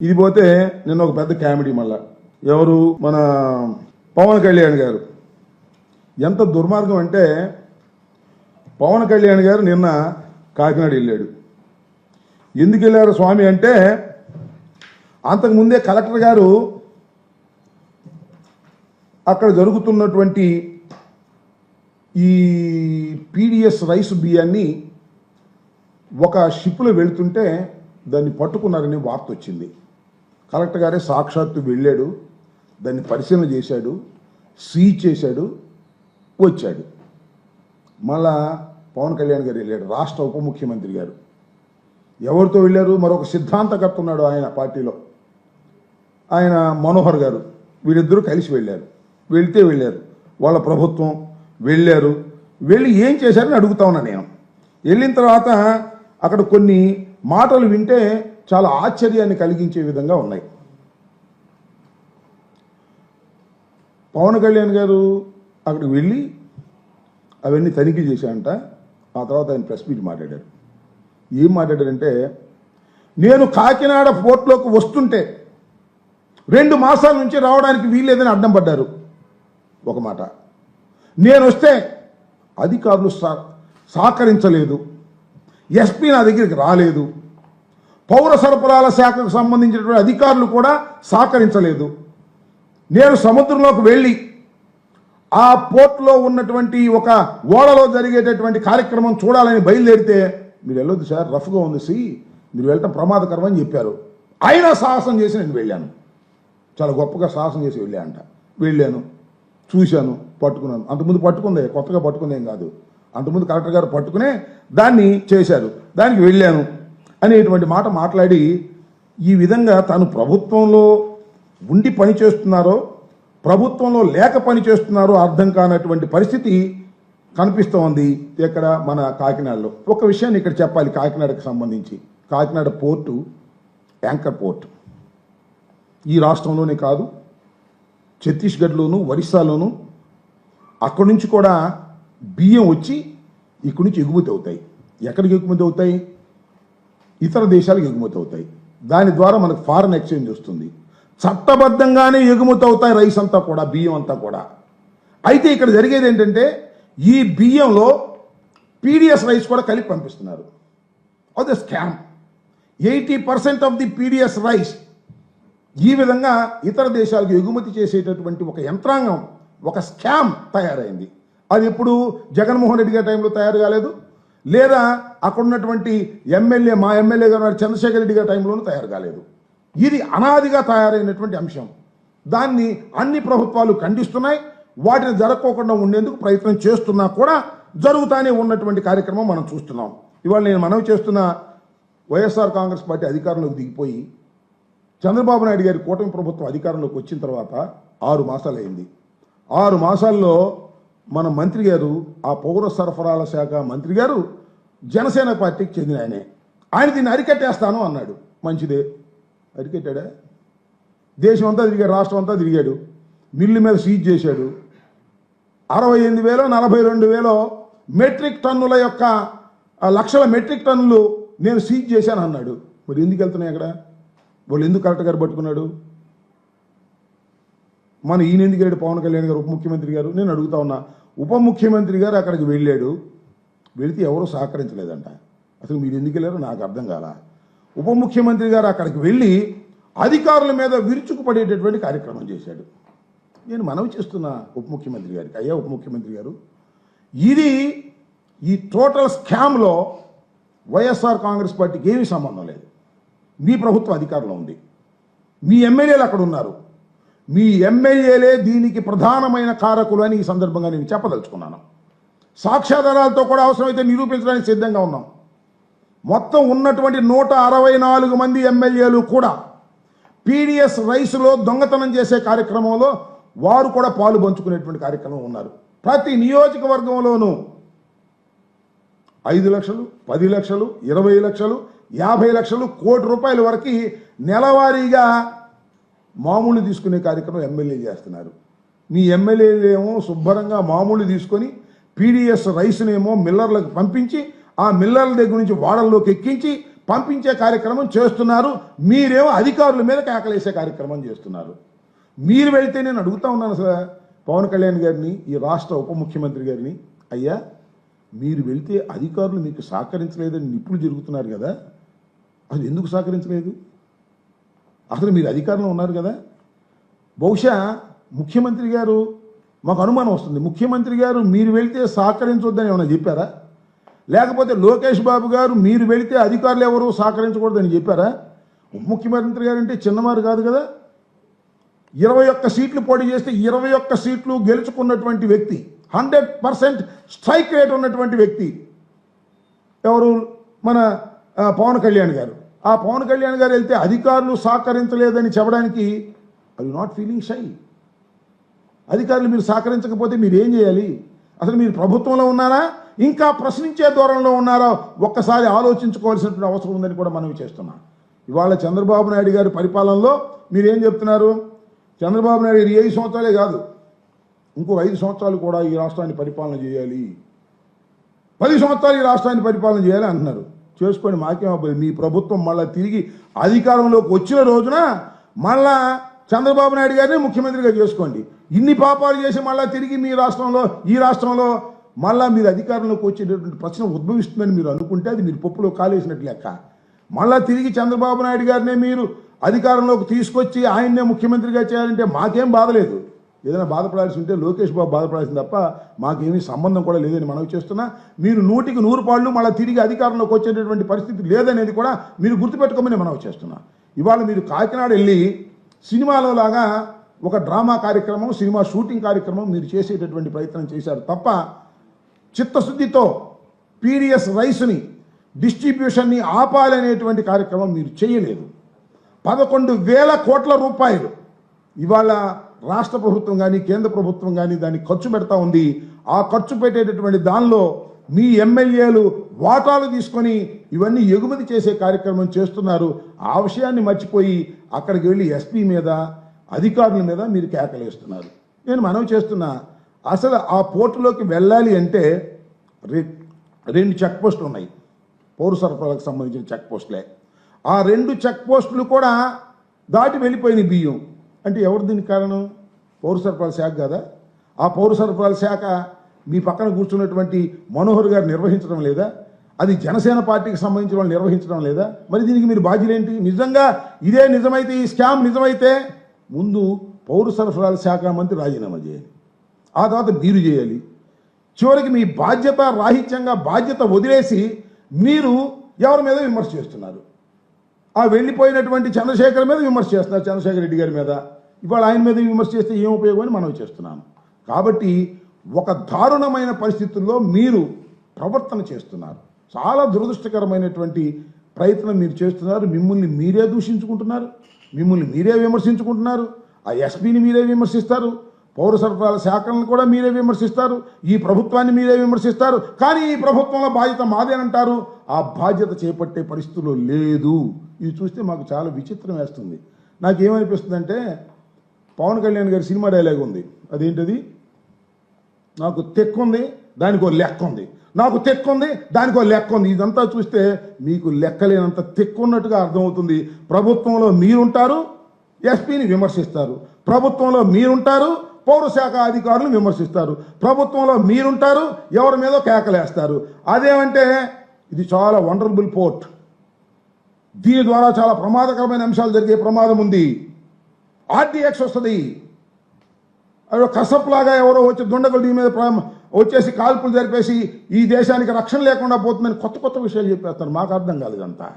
ఇది పోతే నిన్న ఒక పెద్ద కామెడీ మళ్ళా ఎవరు మన పవన్ కళ్యాణ్ గారు ఎంత దుర్మార్గం అంటే పవన్ కళ్యాణ్ గారు నిన్న కాకినాడ వెళ్ళాడు. ఎందుకు వెళ్ళారు స్వామి అంటే అంతకుముందే కలెక్టర్ గారు అక్కడ జరుగుతున్నటువంటి ఈ పీడిఎస్ రైస్ బియ్యాన్ని ఒక షిప్లో వెళుతుంటే దాన్ని పట్టుకున్నారని వార్త వచ్చింది. కలెక్టర్ గారే సాక్షాత్తు వెళ్ళాడు, దాన్ని పరిశీలన చేశాడు, సీజ్ చేశాడు, వచ్చాడు. మళ్ళా పవన్ కళ్యాణ్ గారు వెళ్ళాడు, రాష్ట్ర ఉప ముఖ్యమంత్రి గారు. ఎవరితో వెళ్ళారు? మరొక సిద్ధాంతకర్త ఉన్నాడు ఆయన పార్టీలో, ఆయన మనోహర్ గారు. వీళ్ళిద్దరూ కలిసి వెళ్ళారు. వెళ్ళారు వాళ్ళ ప్రభుత్వం వెళ్ళారు. వెళ్ళి ఏం చేశారని అడుగుతా ఉన్నా నేను. వెళ్ళిన తర్వాత అక్కడ కొన్ని మాటలు వింటే చాలా ఆశ్చర్యాన్ని కలిగించే విధంగా ఉన్నాయి. పవన్ కళ్యాణ్ గారు అక్కడికి వెళ్ళి అవన్నీ తనిఖీ చేశారంట. ఆ తర్వాత ఆయన ప్రెస్ మీట్ మాట్లాడారు. ఏం మాట్లాడారంటే, నేను కాకినాడ పోర్ట్లోకి వస్తుంటే 2 మాసాల నుంచి రావడానికి వీల్లేదని అడ్డం పడ్డారు. ఒక మాట. నేను వస్తే అధికారులు సహకరించలేదు, ఎస్పీ నా దగ్గరికి రాలేదు, పౌర సరఫరాల శాఖకు సంబంధించినటువంటి అధికారులు కూడా సహకరించలేదు. నేను సముద్రంలోకి వెళ్ళి ఆ పోర్ట్లో ఉన్నటువంటి ఒక ఓడలో జరిగేటటువంటి కార్యక్రమం చూడాలని బయలుదేరితే, మీరు వెళ్ళొద్దు సార్, రఫ్గా ఉంది, మీరు వెళ్ళటం ప్రమాదకరం అని చెప్పారు. అయినా సాహసం చేసి నేను వెళ్ళాను. చాలా గొప్పగా సాహసం చేసి వెళ్ళాను, చూశాను, పట్టుకున్నాను. అంతకుముందు పట్టుకుందే, కొత్తగా పట్టుకుందేం కాదు. అంతకుముందు కలెక్టర్ గారు పట్టుకునే దాన్ని చేశారు, దానికి వెళ్ళాను అనేటువంటి మాట మాట్లాడి, ఈ విధంగా తాను ప్రభుత్వంలో ఉండి పని చేస్తున్నారో ప్రభుత్వంలో లేక పని చేస్తున్నారో అర్థం కానటువంటి పరిస్థితి కనిపిస్తూ ఉంది ఇక్కడ మన కాకినాడలో. ఒక విషయాన్ని ఇక్కడ చెప్పాలి కాకినాడకు సంబంధించి. Kakinada port anchor port. ఈ రాష్ట్రంలోనే కాదు, ఛత్తీస్గఢ్లోను, ఒరిస్సాలోను అక్కడి నుంచి కూడా బియ్యం వచ్చి ఇక్కడి నుంచి ఎగుమతి అవుతాయి. ఎక్కడికి ఎగుమతి అవుతాయి? ఇతర దేశాలకు ఎగుమతి అవుతాయి. దాని ద్వారా మనకు ఫారెన్ ఎక్స్చేంజ్ వస్తుంది. చట్టబద్ధంగానే ఎగుమతి అవుతాయి రైస్ అంతా కూడా, బియ్యం అంతా కూడా. అయితే ఇక్కడ జరిగేది ఏంటంటే, ఈ బియ్యంలో పీడిఎస్ రైస్ కూడా కలిపి పంపిస్తున్నారు. అది scam. 80% of the PDS rice ఈ విధంగా ఇతర దేశాలకు ఎగుమతి చేసేటటువంటి ఒక యంత్రాంగం, ఒక స్కామ్ తయారైంది. అది ఎప్పుడు జగన్మోహన్ రెడ్డి గారి టైంలో తయారు కాలేదు, లేదా అక్కడ ఉన్నటువంటి మా ఎమ్మెల్యే గారు చంద్రశేఖర్ రెడ్డి గారి టైంలోనూ తయారు కాలేదు. ఇది అనాదిగా తయారైనటువంటి అంశం. దాన్ని అన్ని ప్రభుత్వాలు ఖండిస్తున్నాయి. వాటిని జరగకోకుండా ఉండేందుకు ప్రయత్నం చేస్తున్నా కూడా జరుగుతూనే ఉన్నటువంటి కార్యక్రమం మనం చూస్తున్నాం. ఇవాళ నేను మనవి చేస్తున్న, వైఎస్ఆర్ కాంగ్రెస్ పార్టీ అధికారంలోకి దిగిపోయి చంద్రబాబు నాయుడు గారి కూటమి ప్రభుత్వం అధికారంలోకి వచ్చిన తర్వాత 6 మాసాలు అయింది. 6 మాసాల్లో మన మంత్రి గారు, ఆ పౌర సరఫరాల శాఖ మంత్రి గారు జనసేన పార్టీకి చెందిన ఆయన దీన్ని అరికట్టేస్తాను అన్నాడు. మంచిదే, అరికట్టాడా? దేశం అంతా తిరిగాడు, రాష్ట్రం అంతా తిరిగాడు, మిల్లు మీద సీజ్ చేశాడు. 68,000 42,000 మెట్రిక్ టన్నుల యొక్క లక్షల మెట్రిక్ టన్నులు నేను సీజ్ చేశాను అన్నాడు. మరి ఎందుకు వెళ్తున్నాయి అక్కడ? వాళ్ళు ఎందుకు కలెక్టర్ గారు పట్టుకున్నాడు? మన ఈయన ఎందుకు వెళ్ళాడు? పవన్ కళ్యాణ్ గారు ఉప ముఖ్యమంత్రి గారు. నేను అడుగుతా ఉన్నా, ఉప ముఖ్యమంత్రి గారు అక్కడికి వెళ్ళాడు, వెళితే ఎవరూ సహకరించలేదంట. అసలు మీరు ఎందుకు వెళ్ళారో నాకు అర్థం కాల. ఉప ముఖ్యమంత్రి గారు అక్కడికి వెళ్ళి అధికారుల మీద విరుచుకుపడేటటువంటి కార్యక్రమం చేశాడు. నేను మనవి చేస్తున్నా ఉప ముఖ్యమంత్రి గారికి, అయ్యా ఉప ముఖ్యమంత్రి గారు, ఈ టోటల్ స్కామ్లో వైఎస్ఆర్ కాంగ్రెస్ పార్టీకి ఏమీ సంబంధం లేదు. మీ ప్రభుత్వం అధికారంలో ఉంది, మీ ఎమ్మెల్యేలు అక్కడ ఉన్నారు, మీ ఎమ్మెల్యేలే దీనికి ప్రధానమైన కారకులు అని ఈ సందర్భంగా నేను చెప్పదలుచుకున్నాను. సాక్ష్యాధారాలతో కూడా అవసరమైతే నిరూపించడానికి సిద్ధంగా ఉన్నాం. మొత్తం ఉన్నటువంటి 164 మంది ఎమ్మెల్యేలు కూడా పీడిఎస్ రైస్లో దొంగతనం చేసే కార్యక్రమంలో వారు కూడా పాలు పంచుకునేటువంటి కార్యక్రమం ఉన్నారు. ప్రతి నియోజకవర్గంలోనూ 5 లక్షలు, 10 లక్షలు, 20 లక్షలు, 50 లక్షలు, ₹1,00,00,000 వరకు నెలవారీగా మామూలు తీసుకునే కార్యక్రమం ఎమ్మెల్యేలు చేస్తున్నారు. మీ ఎమ్మెల్యేలేమో శుభ్రంగా మామూలు తీసుకొని పీడిఎస్ రైస్నేమో మిల్లర్లకు పంపించి, ఆ మిల్లర్ల దగ్గర నుంచి వాడల్లోకి ఎక్కించి పంపించే కార్యక్రమం చేస్తున్నారు. మీరేమో అధికారుల మీద కేకలేసే కార్యక్రమం చేస్తున్నారు. మీరు వెళ్తే నేను అడుగుతా ఉన్నాను సార్ పవన్ కళ్యాణ్ గారిని, ఈ రాష్ట్ర ఉప ముఖ్యమంత్రి గారిని, అయ్యా మీరు వెళ్తే అధికారులు మీకు సహకరించలేదని నిప్పులు జరుగుతున్నారు కదా, అది ఎందుకు సహకరించలేదు? అసలు మీరు అధికారంలో ఉన్నారు కదా. బహుశా ముఖ్యమంత్రి గారు, మాకు అనుమానం వస్తుంది, ముఖ్యమంత్రి గారు మీరు వెళ్తే సహకరించొద్దని ఏమైనా చెప్పారా? లేకపోతే లోకేష్ బాబు గారు మీరు వెళితే అధికారులు ఎవరు సహకరించకూడదని చెప్పారా? ఉప ముఖ్యమంత్రి గారు అంటే చిన్నవారు కాదు కదా. 21 సీట్లు పోటీ చేస్తే 21 సీట్లు గెలుచుకున్నటువంటి వ్యక్తి, 100% స్ట్రైక్ రేట్ ఉన్నటువంటి వ్యక్తి ఎవరు? మన పవన్ కళ్యాణ్ గారు. ఆ పవన్ కళ్యాణ్ గారు వెళ్తే అధికారులు సహకరించలేదని చెప్పడానికి ఐ నాట్ ఫీలింగ్ షై. అధికారులు మీరు సహకరించకపోతే మీరు ఏం చేయాలి? అసలు మీరు ప్రభుత్వంలో ఉన్నారా, ఇంకా ప్రశ్నించే ధోరణిలో ఉన్నారా? ఒక్కసారి ఆలోచించుకోవాల్సినటువంటి అవసరం ఉందని కూడా మనం చేస్తున్నాం. ఇవాళ చంద్రబాబు నాయుడు గారి పరిపాలనలో మీరేం చెప్తున్నారు? చంద్రబాబు నాయుడు గారు 5 సంవత్సరాలే కాదు, ఇంకో 5 సంవత్సరాలు కూడా ఈ రాష్ట్రాన్ని పరిపాలన చేయాలి, 10 సంవత్సరాలు ఈ రాష్ట్రాన్ని పరిపాలన చేయాలి అంటున్నారు. చేసుకొని మాకేమో మీ ప్రభుత్వం మళ్ళీ తిరిగి అధికారంలోకి వచ్చిన రోజున మళ్ళా చంద్రబాబు నాయుడు గారిని ముఖ్యమంత్రిగా చేసుకోండి. ఇన్ని పాపాలు చేసి మళ్ళీ తిరిగి మీ రాష్ట్రంలో, ఈ రాష్ట్రంలో మళ్ళీ మీరు అధికారంలోకి వచ్చేటటువంటి ప్రశ్న ఉద్భవిస్తుందని మీరు అనుకుంటే అది మీరు పప్పులో కాలేసినట్లు లెక్క. మళ్ళీ తిరిగి చంద్రబాబు నాయుడు గారినే మీరు అధికారంలోకి తీసుకొచ్చి ఆయన్నే ముఖ్యమంత్రిగా చేయాలంటే మాకేం బాధ లేదు. ఏదైనా బాధపడాల్సి ఉంటే లోకేష్ బాబు బాధపడాల్సింది తప్ప మాకేమీ సంబంధం కూడా లేదని మనవి చేస్తున్నా. మీరు 100కి 100 పాళ్ళు మళ్ళీ తిరిగి అధికారంలోకి వచ్చేటటువంటి పరిస్థితి లేదనేది కూడా మీరు గుర్తుపెట్టుకోమని మనవి చేస్తున్నా. ఇవాళ మీరు కాకినాడ వెళ్ళి సినిమాలో లాగా ఒక డ్రామా కార్యక్రమం, సినిమా షూటింగ్ కార్యక్రమం మీరు చేసేటటువంటి ప్రయత్నం చేశారు తప్ప చిత్తశుద్ధితో పీడిఎస్ రైస్ని డిస్ట్రిబ్యూషన్ని ఆపాలనేటువంటి కార్యక్రమం మీరు చేయలేదు. 11,000 కోట్ల రూపాయలు ఇవాళ రాష్ట్ర ప్రభుత్వం కానీ కేంద్ర ప్రభుత్వం కానీ దాన్ని ఖర్చు పెడతా ఉంది. ఆ ఖర్చు పెట్టేటటువంటి దానిలో మీ ఎమ్మెల్యేలు వాటాలు తీసుకొని ఇవన్నీ ఎగుమతి చేసే కార్యక్రమం చేస్తున్నారు. ఆ విషయాన్ని మర్చిపోయి అక్కడికి వెళ్ళి ఎస్పీ మీద, అధికారుల మీద మీరు కేకలేస్తున్నారు. నేను మనవి చేస్తున్నా, అసలు ఆ పోర్టులోకి వెళ్ళాలి అంటే 2 చెక్ పోస్టులు ఉన్నాయి, పౌర సరఫరాలకు సంబంధించిన చెక్ పోస్టులే. ఆ 2 చెక్ పోస్టులు కూడా దాటి వెళ్ళిపోయిన బియ్యం అంటే ఎవరు దీనికి కారణం? పౌర సరఫరాల శాఖ కదా. ఆ పౌర సరఫరాల శాఖ మీ పక్కన కూర్చున్నటువంటి మనోహర్ గారు నిర్వహించడం లేదా? అది జనసేన పార్టీకి సంబంధించిన వాళ్ళు నిర్వహించడం లేదా? మరి దీనికి మీరు బాధ్యులేంటి? నిజంగా ఇదే నిజమైతే, ఈ స్కామ్ నిజమైతే ముందు పౌర సరఫరాల శాఖ మంత్రి రాజీనామా చేయాలి, ఆ తర్వాత మీరు చేయాలి. చివరికి మీ బాధ్యత రాహిత్యంగా బాధ్యత వదిలేసి మీరు ఎవరి మీద విమర్శ చేస్తున్నారు? ఆ వెళ్ళిపోయినటువంటి చంద్రశేఖర్ మీద విమర్శ చేస్తున్నారు, చంద్రశేఖర్ రెడ్డి గారి మీద. ఇవాళ ఆయన మీద విమర్శ చేస్తే ఏం ఉపయోగం అని మనం చేస్తున్నాను. కాబట్టి ఒక దారుణమైన పరిస్థితుల్లో మీరు ప్రవర్తన చేస్తున్నారు. చాలా దురదృష్టకరమైనటువంటి ప్రయత్నం మీరు చేస్తున్నారు. మిమ్మల్ని మీరే దూషించుకుంటున్నారు, మిమ్మల్ని మీరే విమర్శించుకుంటున్నారు. ఆ ఎస్పీని మీరే విమర్శిస్తారు, పౌర సరఫరాల శాఖలను కూడా మీరే విమర్శిస్తారు, ఈ ప్రభుత్వాన్ని మీరే విమర్శిస్తారు. కానీ ఈ ప్రభుత్వంలో బాధ్యత మాదేనంటారు. ఆ బాధ్యత చేపట్టే పరిస్థితుల్లో లేదు. ఇది చూస్తే మాకు చాలా విచిత్రం వేస్తుంది. నాకేమనిపిస్తుందంటే పవన్ కళ్యాణ్ గారి సినిమా డైలాగ్ ఉంది, అదేంటది? నాకు తెక్కుంది దానికో లెక్క ఉంది, నాకు తెక్కుంది దానికో లెక్క ఉంది. ఇదంతా చూస్తే మీకు లెక్కలేనంత తెక్కున్నట్టుగా అర్థమవుతుంది. ప్రభుత్వంలో మీరుంటారు, ఎస్పీని విమర్శిస్తారు. ప్రభుత్వంలో మీరుంటారు, పౌర శాఖ అధికారులను విమర్శిస్తారు. ప్రభుత్వంలో మీరుంటారు, ఎవరి మీదో కేకలేస్తారు. అదేమంటే ఇది చాలా వండర్ఫుల్ పోర్ట్, దీని ద్వారా చాలా ప్రమాదకరమైన అంశాలు జరిగే ప్రమాదం ఉంది, ఆర్డీఎక్స్ వస్తుంది, అవి కసప్లాగా ఎవరో వచ్చి దుండగులు దీని మీద వచ్చేసి కాల్పులు జరిపేసి ఈ దేశానికి రక్షణ లేకుండా పోతుందని కొత్త కొత్త విషయాలు చెప్పేస్తారు. మాకు అర్థం కాదు ఇదంతా.